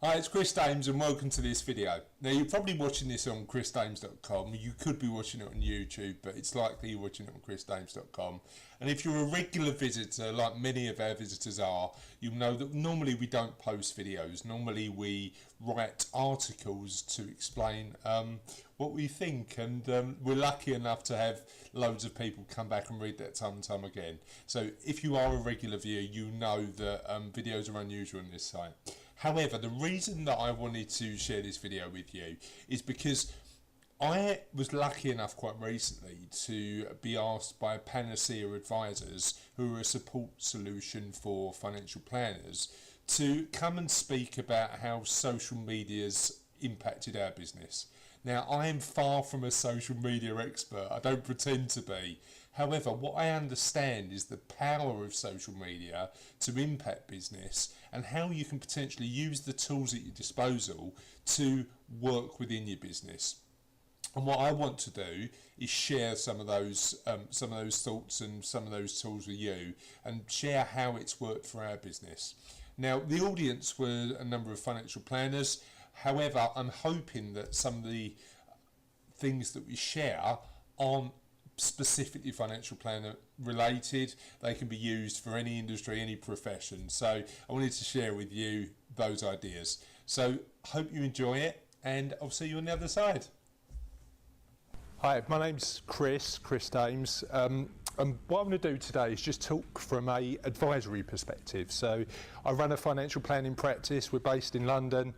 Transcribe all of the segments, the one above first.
Hi, it's Chris Dames and welcome to this video. Now you're probably watching this on chrisdames.com. You could be watching it on YouTube, but it's likely you're watching it on chrisdames.com. And if you're a regular visitor, like many of our visitors are, you'll know that normally we don't post videos. Normally we write articles to explain what we think, and we're lucky enough to have loads of people come back and read that time and time again. So if you are a regular viewer, you know that videos are unusual on this site. However, the reason that I wanted to share this video with you is because I was lucky enough quite recently to be asked by Panacea Advisors, who are a support solution for financial planners, to come and speak about how social media's impacted our business. Now, I am far from a social media expert. I don't pretend to be. However, what I understand is the power of social media to impact business and how you can potentially use the tools at your disposal to work within your business. And what I want to do is share some of those thoughts and some of those tools with you, and share how it's worked for our business. Now, the audience were a number of financial planners. However, I'm hoping that some of the things that we share aren't specifically financial planner related. They can be used for any industry, any profession. So I wanted to share with you those ideas. So hope you enjoy it, and I'll see you on the other side. Hi, my name's Chris Dames. And what I'm going to do today is just talk from a advisory perspective. So I run a financial planning practice. We're based in London.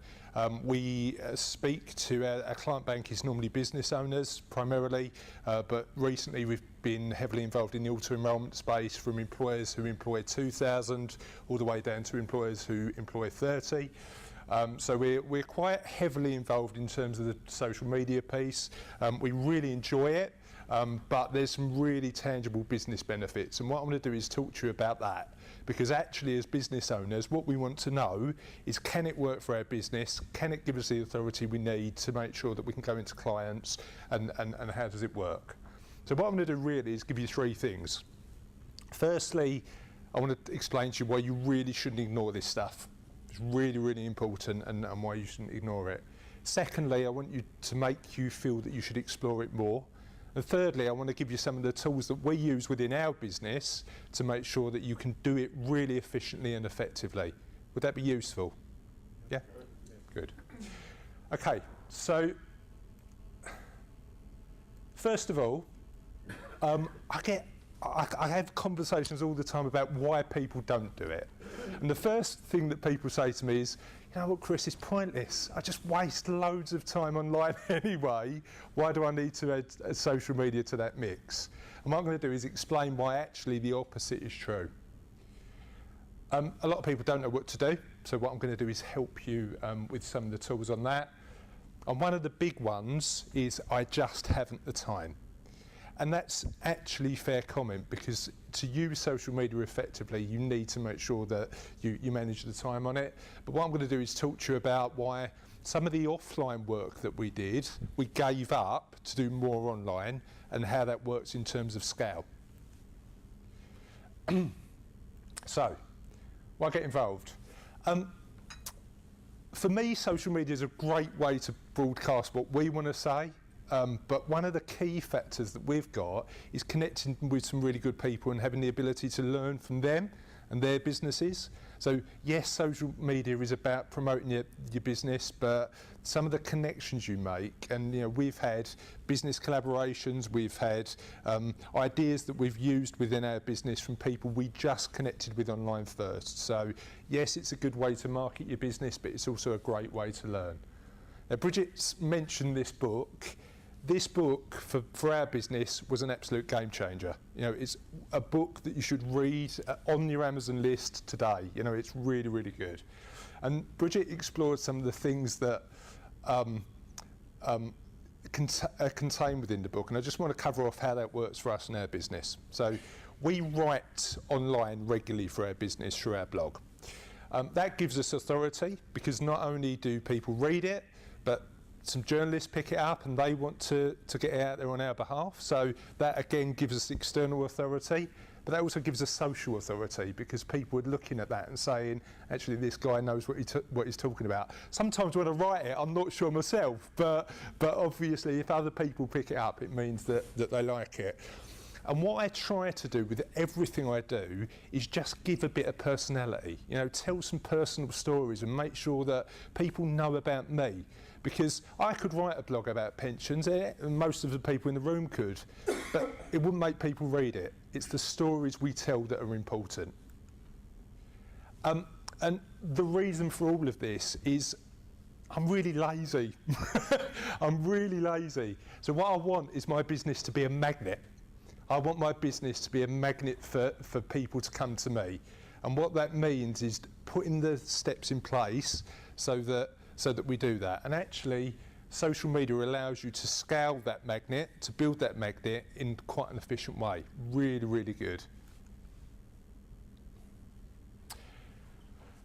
We speak to our client bank is normally business owners primarily, but recently we've been heavily involved in the auto-enrolment space, from employers who employ 2,000 all the way down to employers who employ 30. So we're quite heavily involved in terms of the social media piece. We really enjoy it, but there's some really tangible business benefits, and what I'm going to do is talk to you about that, because actually as business owners what we want to know is, can it work for our business? Can it give us the authority we need to make sure that we can go into clients, and how does it work? So what I'm going to do really is give you three things. Firstly, I want to explain to you why you really shouldn't ignore this stuff. It's really, really important, and why you shouldn't ignore it. Secondly, I want you to make you feel that you should explore it more. And thirdly, I want to give you some of the tools that we use within our business to make sure that you can do it really efficiently and effectively. Would that be useful? Yeah? Good. Okay, so first of all, I have conversations all the time about why people don't do it. And the first thing that people say to me is, you know what, Chris, it's pointless. I just waste loads of time online anyway. Why do I need to add social media to that mix? And what I'm going to do is explain why actually the opposite is true. A lot of people don't know what to do, so what I'm going to do is help you with some of the tools on that. And one of the big ones is, I just haven't the time. And that's actually fair comment, because to use social media effectively, you need to make sure that you manage the time on it. But what I'm going to do is talk to you about why some of the offline work that we did, we gave up to do more online, and how that works in terms of scale. So, why get involved? For me, social media is a great way to broadcast what we want to say. But one of the key factors that we've got is connecting with some really good people and having the ability to learn from them and their businesses. So yes, social media is about promoting your business, but some of the connections you make, and you know, we've had business collaborations, we've had ideas that we've used within our business from people we just connected with online first. So yes, it's a good way to market your business, but it's also a great way to learn. Now, Bridget's mentioned this book. This book for our business was an absolute game changer. You know, it's a book that you should read on your Amazon list today. You know, it's really, really good. And Bridget explored some of the things that contained within the book, and I just want to cover off how that works for us in our business. So we write online regularly for our business through our blog. That gives us authority, because not only do people read it, but some journalists pick it up and they want to get it out there on our behalf. So that again gives us external authority. but that also gives us social authority because people are looking at that and saying, actually, this guy knows what he's talking about. Sometimes when I write it, I'm not sure myself, but obviously if other people pick it up, it means that they like it. And what I try to do with everything I do is just give a bit of personality, you know, tell some personal stories and make sure that people know about me. Because I could write a blog about pensions, and most of the people in the room could, but it wouldn't make people read it. It's the stories we tell that are important. And the reason for all of this is I'm really lazy. I'm really lazy. So what I want is my business to be a magnet. I want my business to be a magnet for people to come to me. And what that means is putting the steps in place so that we do that. And actually, social media allows you to scale that magnet, to build that magnet in quite an efficient way. Really, really good.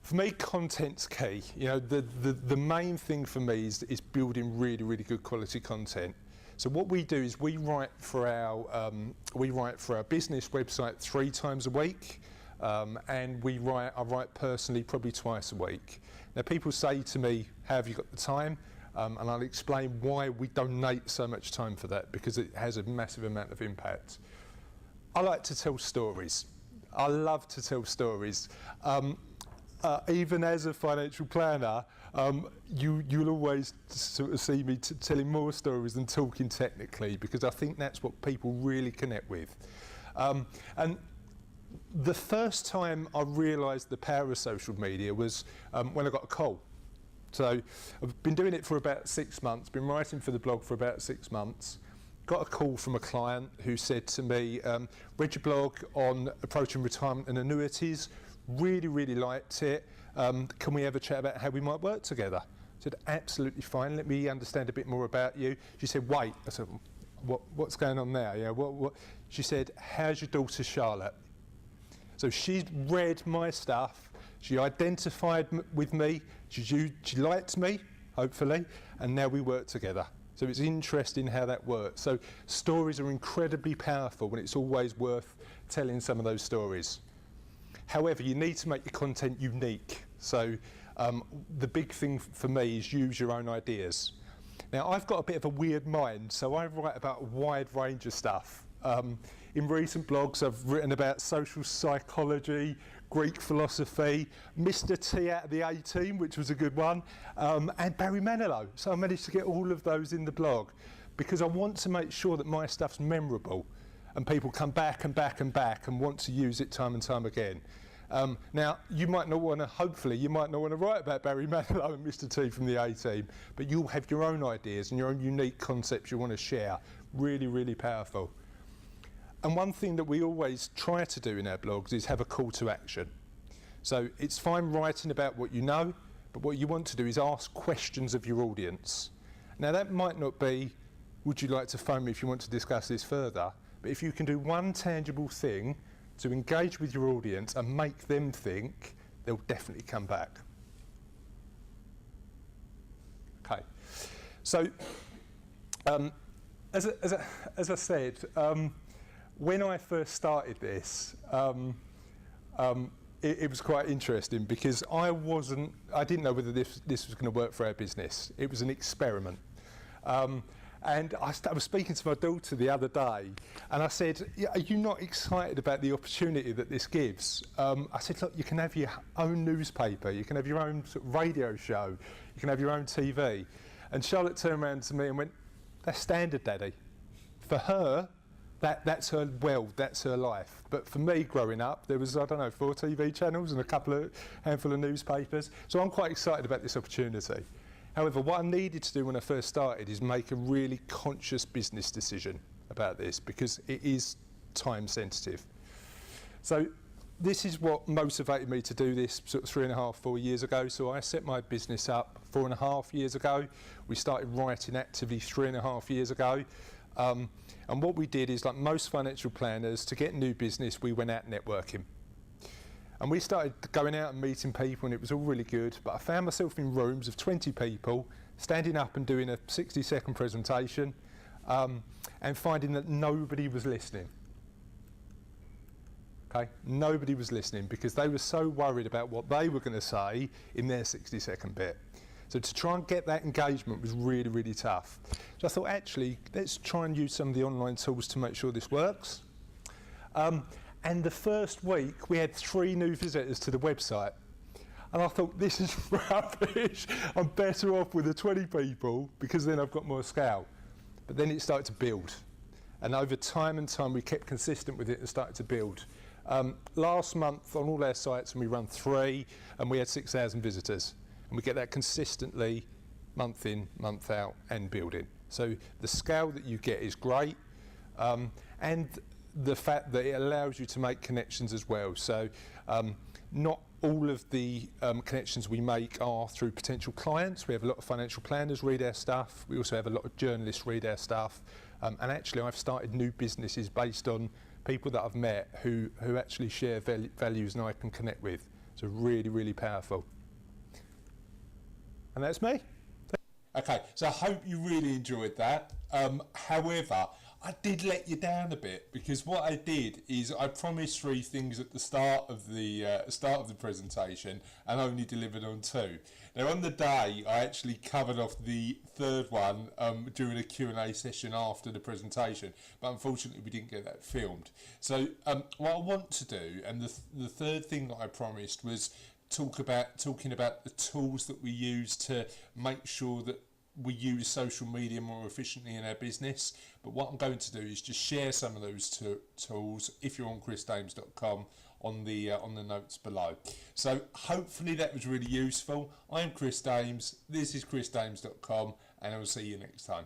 For me, content's key. You know, the main thing for me is building really, really good quality content. So what we do is we write for our business website 3 times a week, and I write personally probably twice a week. Now people say to me, "How have you got the time?" And I'll explain why we donate so much time for that, because it has a massive amount of impact. I like to tell stories. I love to tell stories. Even as a financial planner, you'll always sort of see me telling more stories than talking technically, because I think that's what people really connect with. And the first time I realised the power of social media was when I got a call. So I've been doing it for about 6 months, been writing for the blog for about 6 months. Got a call from a client who said to me, read your blog on approaching retirement and annuities, really, really liked it. Can we have a chat about how we might work together? I said, absolutely fine, let me understand a bit more about you. She said, wait. I said, what's going on there? Yeah, what? She said, how's your daughter Charlotte? So she'd read my stuff, she identified with me, she liked me, hopefully, and now we work together. So it's interesting how that works. So stories are incredibly powerful, and it's always worth telling some of those stories. However, you need to make your content unique. So the big thing for me is use your own ideas. Now, I've got a bit of a weird mind, so I write about a wide range of stuff. In recent blogs, I've written about social psychology, Greek philosophy, Mr. T out of the A-Team, which was a good one, and Barry Manilow. So I managed to get all of those in the blog because I want to make sure that my stuff's memorable and people come back and back and back and want to use it time and time again. Now, you might not want to, hopefully, you might not want to write about Barry Manilow and Mr. T from the A-Team, but you'll have your own ideas and your own unique concepts you want to share. Really, really powerful. And one thing that we always try to do in our blogs is have a call to action. So it's fine writing about what you know, but what you want to do is ask questions of your audience. Now that might not be, would you like to phone me if you want to discuss this further? But if you can do one tangible thing to engage with your audience and make them think, they'll definitely come back. Okay, so as I said, when I first started this, it was quite interesting because I didn't know whether this was going to work for our business. It was an experiment. And I was speaking to my daughter the other day, and I said, are you not excited about the opportunity that this gives? I said, look, you can have your own newspaper, you can have your own sort of radio show, you can have your own TV. And Charlotte turned around to me and went, that's standard, Daddy. For her, that's her world, that's her life. But for me, growing up, there was, I don't know, 4 TV channels and a handful of newspapers. So I'm quite excited about this opportunity. However, what I needed to do when I first started is make a really conscious business decision about this because it is time sensitive. So this is what motivated me to do this sort of 3.5, 4 years ago. So I set my business up 4.5 years ago. We started writing actively 3.5 years ago. And what we did is, like most financial planners, to get new business, we went out networking. And we started going out and meeting people, and it was all really good. But I found myself in rooms of 20 people, standing up and doing a 60-second presentation, and finding that nobody was listening. Okay, nobody was listening because they were so worried about what they were going to say in their 60-second bit. So to try and get that engagement was really, really tough. So I thought, actually, let's try and use some of the online tools to make sure this works. And the first week, we had 3 new visitors to the website. And I thought, this is rubbish. I'm better off with the 20 people because then I've got more scale. But then it started to build. And over time and time, we kept consistent with it and started to build. Last month on all our sites, and we run 3, and we had 6,000 visitors. And we get that consistently, month in, month out, and building. So the scale that you get is great. And the fact that it allows you to make connections as well. So not all of the connections we make are through potential clients. We have a lot of financial planners read our stuff. We also have a lot of journalists read our stuff. And actually, I've started new businesses based on people that I've met who actually share values and I can connect with. So really, really powerful. And that's me. Okay, so I hope you really enjoyed that. However, I did let you down a bit because what I did is I promised 3 things at the start of the presentation and only delivered on 2. Now on the day I actually covered off the 3rd one during a Q&A session after the presentation, but unfortunately we didn't get that filmed. So what I want to do, and the 3rd thing that I promised, was talking about the tools that we use to make sure that we use social media more efficiently in our business. But what I'm going to do is just share some of those tools if you're on chrisdames.com on the notes below. So hopefully that was really useful. I'm Chris Dames, this is chrisdames.com, and I will see you next time.